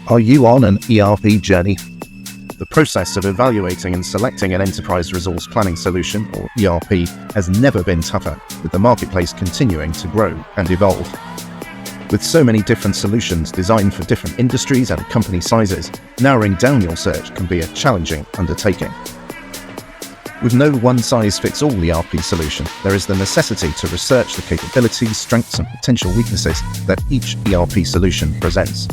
Are you on an ERP journey? The process of evaluating and selecting an enterprise resource planning solution, or ERP, has never been tougher, with the marketplace continuing to grow and evolve. With so many different solutions designed for different industries and company sizes, narrowing down your search can be a challenging undertaking. With no one-size-fits-all ERP solution, there is the necessity to research the capabilities, strengths, and potential weaknesses that each ERP solution presents.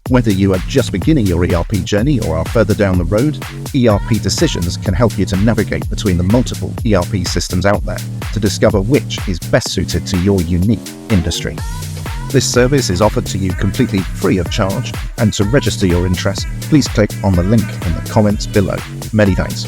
Whether you are just beginning your ERP journey or are further down the road, ERP Decisions can help you to navigate between the multiple ERP systems out there to discover which is best suited to your unique industry. This service is offered to you completely free of charge, and to register your interest, please click on the link in the comments below. Many thanks.